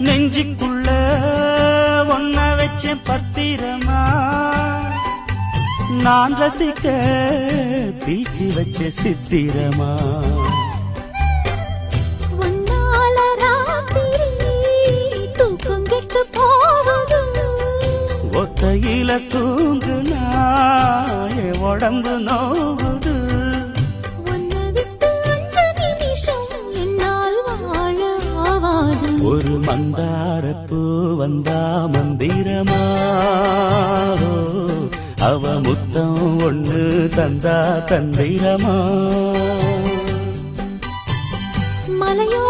நெஞ்சுக்குள்ள ஒன்ன வச்ச பத்திரமா நான் ரசிக்க தீட்டி வச்ச சித்திரமா ஒத்தையில தூங்குனா உடம்பு நோவுது ஒரு மந்தாரப்பூ வந்தா மந்திரமா அவ முத்தம் ஒண்ணு தந்தா தந்திரமா மலையோ